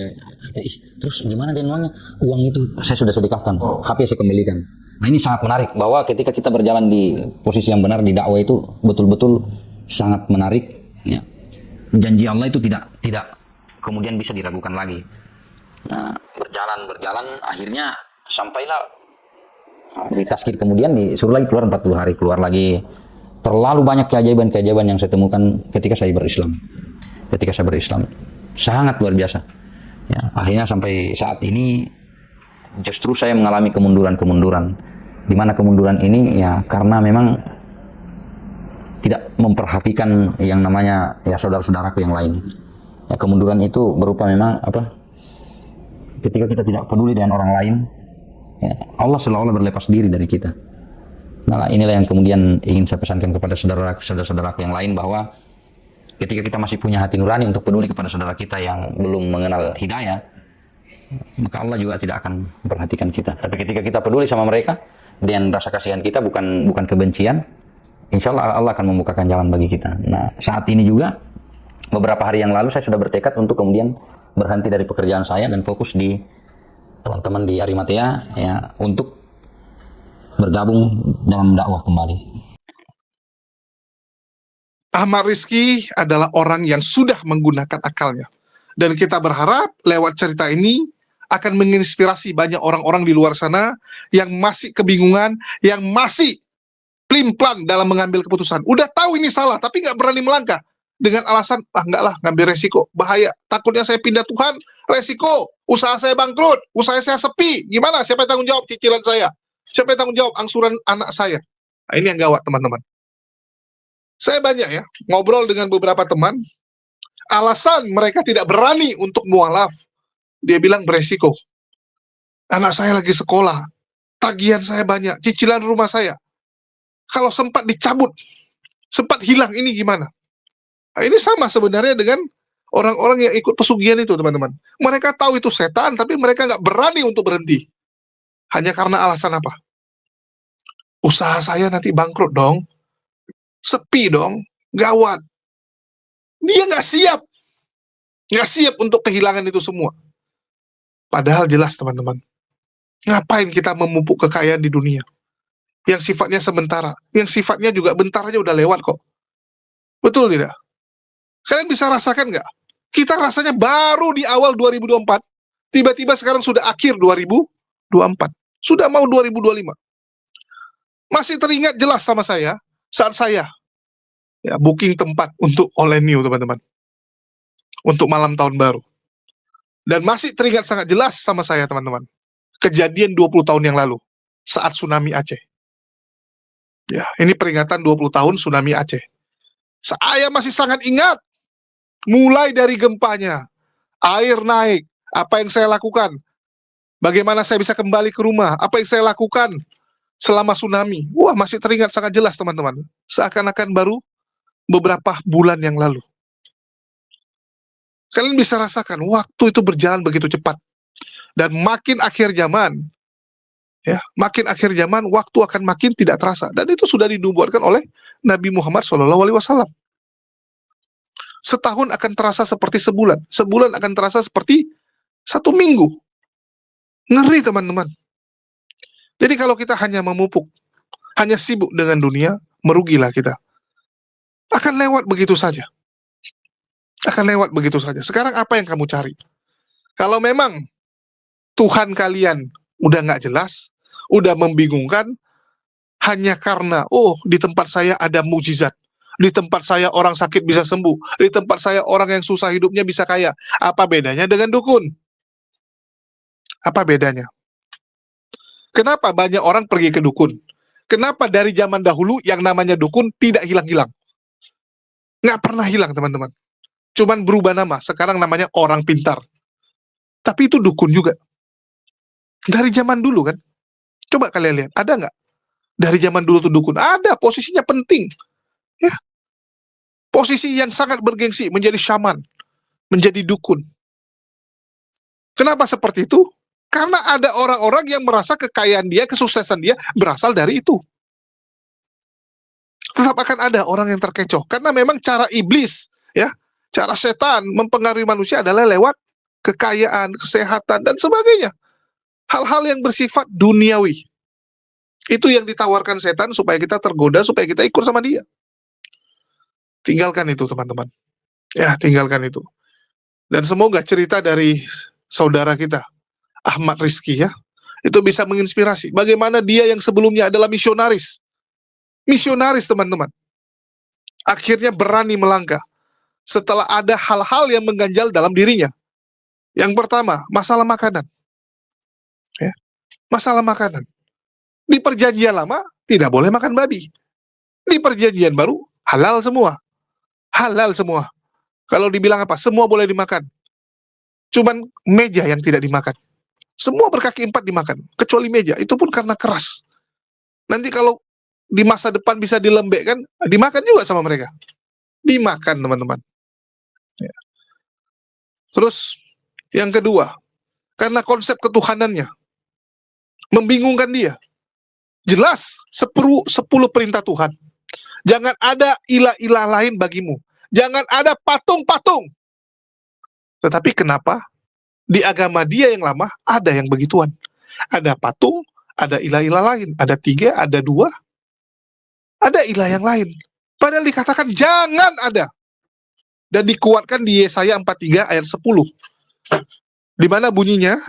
terus gimana dia uangnya? Uang itu saya sudah sedekahkan, HP saya kembalikan. Nah ini sangat menarik, bahwa ketika kita berjalan di posisi yang benar di dakwah itu betul-betul sangat menarik. Ya. Janji Allah itu tidak kemudian bisa diragukan lagi. Nah, berjalan, akhirnya sampailah di taskir, kemudian disuruh lagi keluar 40 hari, keluar lagi. Terlalu banyak keajaiban-keajaiban yang saya temukan ketika saya berislam. Sangat luar biasa. Ya, akhirnya sampai saat ini justru saya mengalami kemunduran. Di mana kemunduran ini ya karena memang tidak memperhatikan yang namanya ya saudara-saudaraku yang lain. Ya, kemunduran itu berupa memang ketika kita tidak peduli dengan orang lain, ya, Allah seolah-olah berlepas diri dari kita. Nah, inilah yang kemudian ingin saya pesankan kepada saudara-saudaraku yang lain, bahwa ketika kita masih punya hati nurani untuk peduli kepada saudara kita yang belum mengenal hidayah, maka Allah juga tidak akan memperhatikan kita. Tapi ketika kita peduli sama mereka dan rasa kasihan kita bukan kebencian, insya Allah akan membukakan jalan bagi kita. Nah, saat ini juga beberapa hari yang lalu saya sudah bertekad untuk kemudian berhenti dari pekerjaan saya dan fokus di teman-teman di Arimatea, ya, untuk bergabung dalam dakwah kembali. Ahmad Rizky adalah orang yang sudah menggunakan akalnya. Dan kita berharap lewat cerita ini akan menginspirasi banyak orang-orang di luar sana yang masih kebingungan, yang masih plim-plan dalam mengambil keputusan. Udah tahu ini salah, tapi nggak berani melangkah. Dengan alasan, enggak lah, ngambil resiko, bahaya. Takutnya saya pindah Tuhan, resiko. Usaha saya bangkrut, usaha saya sepi. Gimana? Siapa yang tanggung jawab cicilan saya? Siapa yang tanggung jawab angsuran anak saya? Nah, ini yang gawat, teman-teman. Saya banyak ya, ngobrol dengan beberapa teman, alasan mereka tidak berani untuk mualaf, dia bilang beresiko. Anak saya lagi sekolah, tagihan saya banyak, cicilan rumah saya. Kalau sempat dicabut, sempat hilang, ini gimana? Nah, ini sama sebenarnya dengan orang-orang yang ikut pesugihan itu, teman-teman. Mereka tahu itu setan, tapi mereka nggak berani untuk berhenti. Hanya karena alasan apa? Usaha saya nanti bangkrut dong. Sepi dong, gawat. Dia nggak siap untuk kehilangan itu semua. Padahal jelas, teman-teman, ngapain kita memupuk kekayaan di dunia yang sifatnya sementara, yang sifatnya juga bentar aja udah lewat kok. Betul tidak? Kalian bisa rasakan nggak? Kita rasanya baru di awal 2024, tiba-tiba sekarang sudah akhir 2024, sudah mau 2025. Masih teringat jelas sama saya saat saya ya booking tempat untuk All New, teman-teman, untuk malam tahun baru. Dan masih teringat sangat jelas sama saya, teman-teman, kejadian 20 tahun yang lalu saat tsunami Aceh. Ya, ini peringatan 20 tahun tsunami Aceh. Saya masih sangat ingat, mulai dari gempanya, air naik, apa yang saya lakukan, bagaimana saya bisa kembali ke rumah, apa yang saya lakukan selama tsunami. Wah, masih teringat sangat jelas, teman-teman. Seakan-akan baru beberapa bulan yang lalu. Kalian bisa rasakan waktu itu berjalan begitu cepat. Dan makin akhir zaman, ya, makin akhir zaman waktu akan makin tidak terasa. Dan itu sudah dinubuatkan oleh Nabi Muhammad SAW. Setahun akan terasa seperti sebulan. Sebulan akan terasa seperti 1 minggu. Ngeri, teman-teman. Jadi kalau kita hanya memupuk, hanya sibuk dengan dunia, merugilah kita. Akan lewat begitu saja. Sekarang apa yang kamu cari? Kalau memang Tuhan kalian udah nggak jelas, udah membingungkan, hanya karena, di tempat saya ada mukjizat, di tempat saya orang sakit bisa sembuh, di tempat saya orang yang susah hidupnya bisa kaya. Apa bedanya dengan dukun? Apa bedanya? Kenapa banyak orang pergi ke dukun? Kenapa dari zaman dahulu yang namanya dukun tidak hilang-hilang? Nggak pernah hilang, teman-teman. Cuman berubah nama, sekarang namanya orang pintar. Tapi itu dukun juga. Dari zaman dulu kan? Coba kalian lihat, ada nggak? Dari zaman dulu tuh dukun. Ada, posisinya penting. Ya. Posisi yang sangat bergengsi, menjadi syaman, menjadi dukun. Kenapa seperti itu? Karena ada orang-orang yang merasa kekayaan dia, kesuksesan dia berasal dari itu. Tetap akan ada orang yang terkecoh. Karena memang cara iblis, ya, cara setan mempengaruhi manusia adalah lewat kekayaan, kesehatan, dan sebagainya. Hal-hal yang bersifat duniawi. Itu yang ditawarkan setan supaya kita tergoda, supaya kita ikut sama dia. Tinggalkan itu, teman-teman. Ya, tinggalkan itu. Dan semoga cerita dari saudara kita, Ahmad Rizky, ya, itu bisa menginspirasi. Bagaimana dia yang sebelumnya adalah misionaris. Misionaris, teman-teman. Akhirnya berani melangkah. Setelah ada hal-hal yang mengganjal dalam dirinya. Yang pertama, masalah makanan. Ya, masalah makanan. Di perjanjian lama, tidak boleh makan babi. Di perjanjian baru, halal semua. Halal semua. Kalau dibilang apa? Semua boleh dimakan. Cuman meja yang tidak dimakan. Semua berkaki 4 dimakan. Kecuali meja. Itu pun karena keras. Nanti kalau di masa depan bisa dilembekkan, dimakan juga sama mereka. Dimakan, teman-teman. Ya. Terus, yang kedua, karena konsep ketuhanannya membingungkan dia. Jelas 10 perintah Tuhan. Jangan ada ilah-ilah lain bagimu. Jangan ada patung-patung. Tetapi kenapa di agama dia yang lama ada yang begituan? Ada patung, ada ilah-ilah lain. Ada 3, ada 2, ada ilah yang lain. Padahal dikatakan jangan ada. Dan dikuatkan di Yesaya 43 ayat 10. Di mana bunyinya,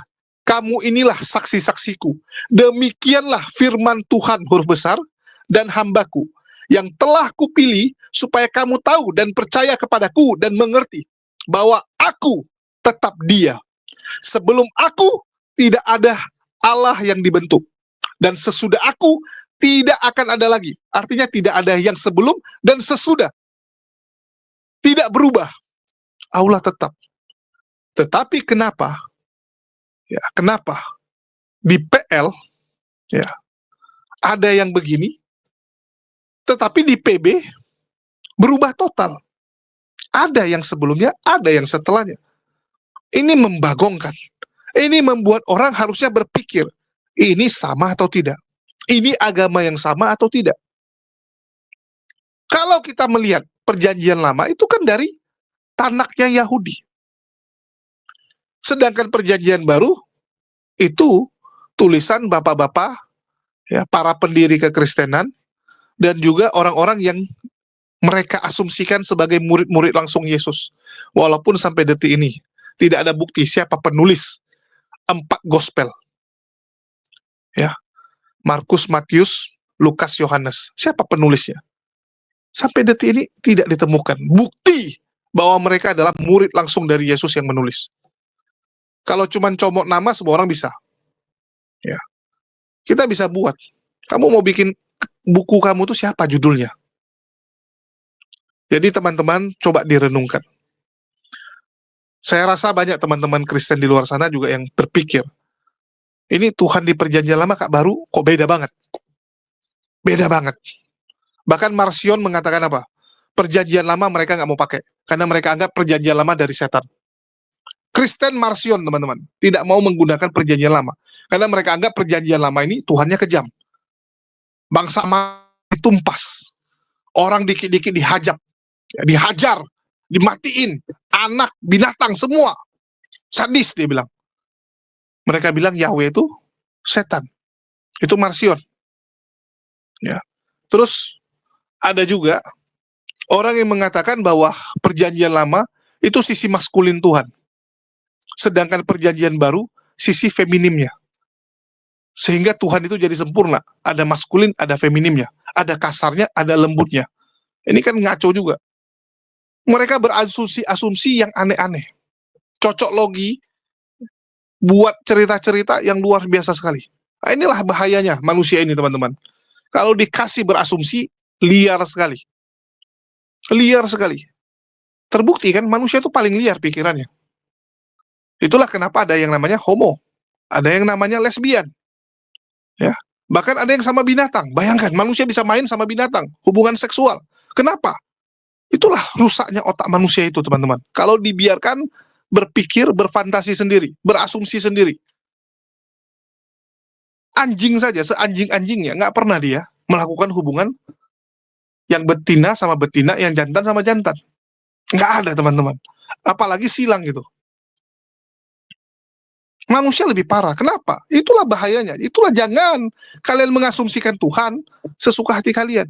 kamu inilah saksi-saksiku. Demikianlah firman Tuhan huruf besar dan hambaku yang telah kupilih supaya kamu tahu dan percaya kepadaku dan mengerti bahwa aku tetap dia. Sebelum aku tidak ada Allah yang dibentuk, dan sesudah aku tidak akan ada lagi. Artinya tidak ada yang sebelum dan sesudah. Tidak berubah. Allah tetap. Tetapi kenapa? Ya, kenapa di PL ya ada yang begini, tetapi di PB berubah total. Ada yang sebelumnya, ada yang setelahnya. Ini membagongkan. Ini membuat orang harusnya berpikir, ini sama atau tidak? Ini agama yang sama atau tidak? Kalau kita melihat perjanjian lama itu kan dari tanaknya Yahudi. Sedangkan perjanjian baru itu tulisan bapak-bapak, ya, para pendiri kekristenan, dan juga orang-orang yang mereka asumsikan sebagai murid-murid langsung Yesus. Walaupun sampai detik ini tidak ada bukti siapa penulis 4 gospel. Ya. Markus, Matius, Lukas, Yohanes. Siapa penulisnya? Sampai detik ini tidak ditemukan bukti bahwa mereka adalah murid langsung dari Yesus yang menulis. Kalau cuma comot nama, semua orang bisa. Ya. Kita bisa buat. Kamu mau bikin buku kamu tuh siapa judulnya? Jadi teman-teman coba direnungkan. Saya rasa banyak teman-teman Kristen di luar sana juga yang berpikir, ini Tuhan di perjanjian lama Kak baru kok beda banget. Beda banget. Bahkan Marcion mengatakan apa? Perjanjian lama mereka nggak mau pakai. Karena mereka anggap perjanjian lama dari setan. Kristen Marcion, teman-teman, tidak mau menggunakan perjanjian lama. Karena mereka anggap perjanjian lama ini Tuhannya kejam. Bangsa ditumpas. Orang dikit-dikit dihajar, dimatiin, anak, binatang, semua. Sadis, dia bilang. Mereka bilang Yahweh itu setan. Itu Marcion. Ya. Terus ada juga orang yang mengatakan bahwa perjanjian lama itu sisi maskulin Tuhan. Sedangkan perjanjian baru sisi feminimnya. Sehingga Tuhan itu jadi sempurna. Ada maskulin, ada feminimnya. Ada kasarnya, ada lembutnya. Ini kan ngaco juga. Mereka berasumsi-asumsi yang aneh-aneh. Cocok logi, buat cerita-cerita yang luar biasa sekali. Nah, inilah bahayanya manusia ini, teman-teman. Kalau dikasih berasumsi, liar sekali. Liar sekali. Terbukti kan, manusia itu paling liar pikirannya. Itulah kenapa ada yang namanya homo. Ada yang namanya lesbian. Ya. Bahkan ada yang sama binatang. Bayangkan, manusia bisa main sama binatang. Hubungan seksual. Kenapa? Itulah rusaknya otak manusia itu, teman-teman. Kalau dibiarkan berpikir, berfantasi sendiri, berasumsi sendiri. Anjing saja, seanjing-anjingnya, nggak pernah dia melakukan hubungan yang betina sama betina, yang jantan sama jantan. Nggak ada, teman-teman. Apalagi silang gitu. Manusia lebih parah. Kenapa? Itulah bahayanya. Itulah jangan kalian mengasumsikan Tuhan sesuka hati kalian.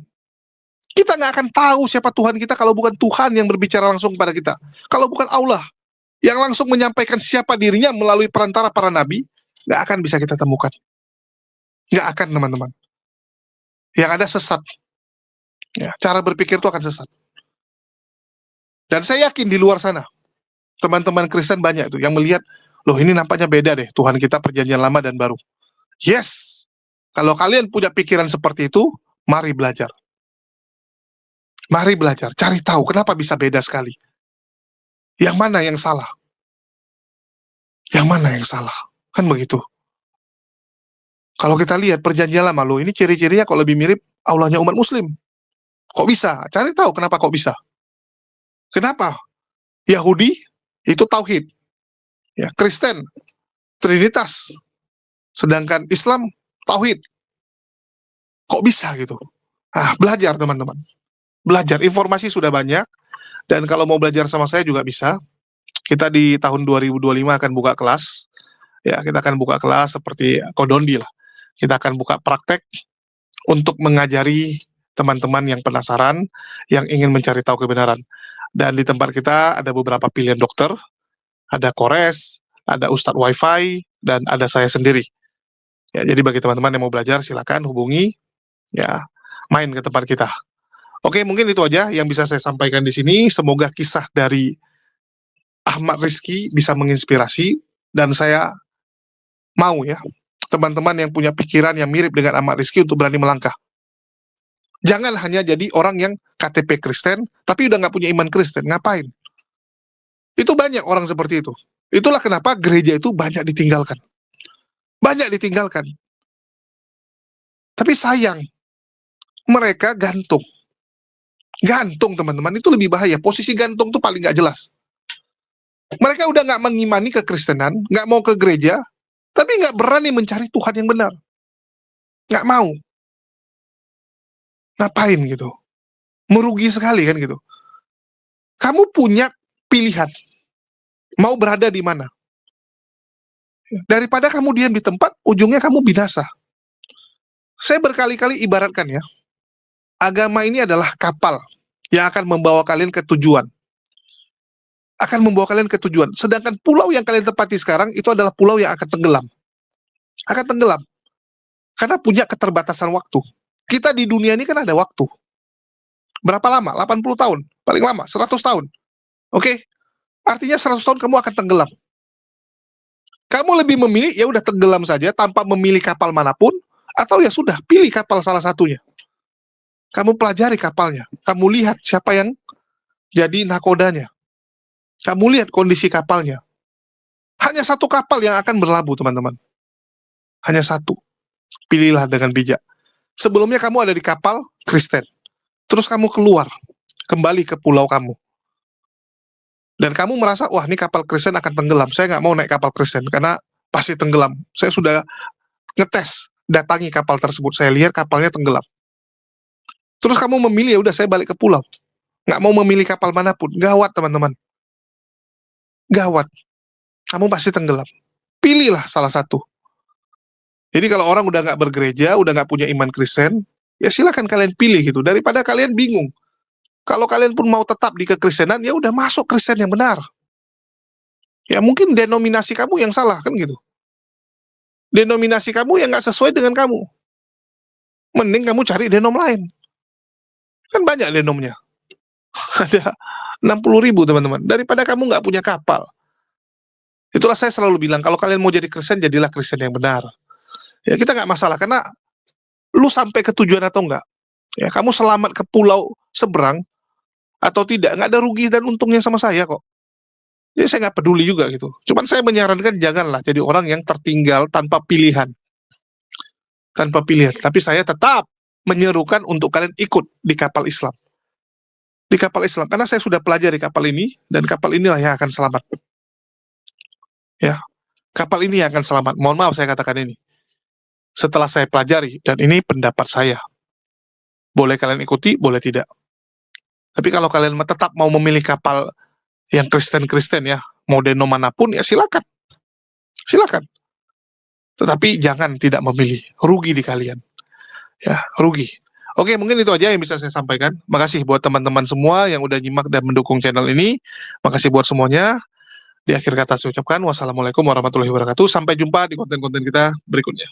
Kita nggak akan tahu siapa Tuhan kita kalau bukan Tuhan yang berbicara langsung kepada kita. Kalau bukan Allah yang langsung menyampaikan siapa dirinya melalui perantara para nabi, nggak akan bisa kita temukan. Nggak akan, teman-teman. Yang ada sesat. Ya, cara berpikir itu akan sesat. Dan saya yakin di luar sana, teman-teman Kristen banyak tuh yang melihat, loh ini nampaknya beda deh, Tuhan kita perjanjian lama dan baru. Yes, kalau kalian punya pikiran seperti itu, mari belajar. Mari belajar, cari tahu kenapa bisa beda sekali. Yang mana yang salah? Yang mana yang salah? Kan begitu. Kalau kita lihat perjanjian lama, loh ini ciri-cirinya kok lebih mirip Allahnya umat muslim. Kok bisa? Cari tahu kenapa kok bisa. Kenapa? Yahudi itu tauhid. Ya, Kristen trinitas. Sedangkan Islam tauhid. Kok bisa gitu? Belajar, teman-teman. Belajar, informasi sudah banyak, dan kalau mau belajar sama saya juga bisa. Kita di tahun 2025 akan buka kelas. Ya, kita akan buka kelas seperti Kodondi lah. Kita akan buka praktek untuk mengajari teman-teman yang penasaran, yang ingin mencari tahu kebenaran. Dan di tempat kita ada beberapa pilihan dokter, ada Kores, ada Ustadz Wifi, dan ada saya sendiri. Ya, jadi bagi teman-teman yang mau belajar, silakan hubungi, ya, main ke tempat kita. Oke, mungkin itu aja yang bisa saya sampaikan di sini. Semoga kisah dari Ahmad Rizky bisa menginspirasi, dan saya mau ya, teman-teman yang punya pikiran yang mirip dengan Ahmad Rizky untuk berani melangkah. Jangan hanya jadi orang yang KTP Kristen, tapi udah nggak punya iman Kristen. Ngapain? Itu banyak orang seperti itu. Itulah kenapa gereja itu banyak ditinggalkan. Banyak ditinggalkan. Tapi sayang, mereka gantung. Gantung, teman-teman, itu lebih bahaya. Posisi gantung itu paling nggak jelas. Mereka udah nggak mengimani kekristenan, nggak mau ke gereja, tapi nggak berani mencari Tuhan yang benar. Nggak mau. Ngapain gitu? Merugi sekali kan gitu. Kamu punya pilihan. Mau berada di mana? Daripada kamu diam di tempat, ujungnya kamu binasa. Saya berkali-kali ibaratkan ya, agama ini adalah kapal yang akan membawa kalian ke tujuan. Akan membawa kalian ke tujuan. Sedangkan pulau yang kalian tempati sekarang, itu adalah pulau yang akan tenggelam. Akan tenggelam. Karena punya keterbatasan waktu. Kita di dunia ini kan ada waktu. Berapa lama? 80 tahun. Paling lama, 100 tahun. Oke? Artinya 100 tahun kamu akan tenggelam. Kamu lebih memilih, ya udah tenggelam saja tanpa memilih kapal manapun, atau ya sudah, pilih kapal salah satunya. Kamu pelajari kapalnya. Kamu lihat siapa yang jadi nakodanya. Kamu lihat kondisi kapalnya. Hanya satu kapal yang akan berlabuh, teman-teman. Hanya satu. Pilihlah dengan bijak. Sebelumnya kamu ada di kapal Kristen. Terus kamu keluar, kembali ke pulau kamu. Dan kamu merasa, wah ini kapal Kristen akan tenggelam. Saya nggak mau naik kapal Kristen, karena pasti tenggelam. Saya sudah ngetes, datangi kapal tersebut. Saya lihat kapalnya tenggelam. Terus kamu memilih, ya udah saya balik ke pulau. Nggak mau memilih kapal manapun. Gawat, teman-teman. Gawat. Kamu pasti tenggelam. Pilihlah salah satu. Jadi kalau orang udah nggak bergereja, udah nggak punya iman Kristen, ya silakan kalian pilih gitu. Daripada kalian bingung. Kalau kalian pun mau tetap di kekristenan, ya udah masuk Kristen yang benar. Ya mungkin denominasi kamu yang salah, kan gitu. Denominasi kamu yang nggak sesuai dengan kamu. Mending kamu cari denom lain. Kan banyak denomnya. Ada 60.000, teman-teman. Daripada kamu nggak punya kapal. Itulah saya selalu bilang, kalau kalian mau jadi Kristen, jadilah Kristen yang benar. Ya kita nggak masalah, karena lu sampai ke tujuan atau enggak. Ya, kamu selamat ke pulau seberang, atau tidak, nggak ada rugi dan untungnya sama saya kok. Jadi saya nggak peduli juga gitu. Cuman saya menyarankan janganlah jadi orang yang tertinggal tanpa pilihan. Tanpa pilihan. Tapi saya tetap menyerukan untuk kalian ikut di kapal Islam. Di kapal Islam. Karena saya sudah pelajari kapal ini, dan kapal inilah yang akan selamat. Ya, kapal ini yang akan selamat. Mohon maaf saya katakan ini. setelah saya pelajari, dan ini pendapat saya. Boleh kalian ikuti, boleh tidak. Tapi kalau kalian tetap mau memilih kapal yang Kristen-Kristen ya, modeno manapun, ya silakan. Silakan. Tetapi jangan tidak memilih, rugi di kalian. Ya, rugi. Oke, mungkin itu aja yang bisa saya sampaikan. Makasih buat teman-teman semua yang udah nyimak dan mendukung channel ini. Makasih buat semuanya. Di akhir kata saya ucapkan wassalamualaikum warahmatullahi wabarakatuh. Sampai jumpa di konten-konten kita berikutnya.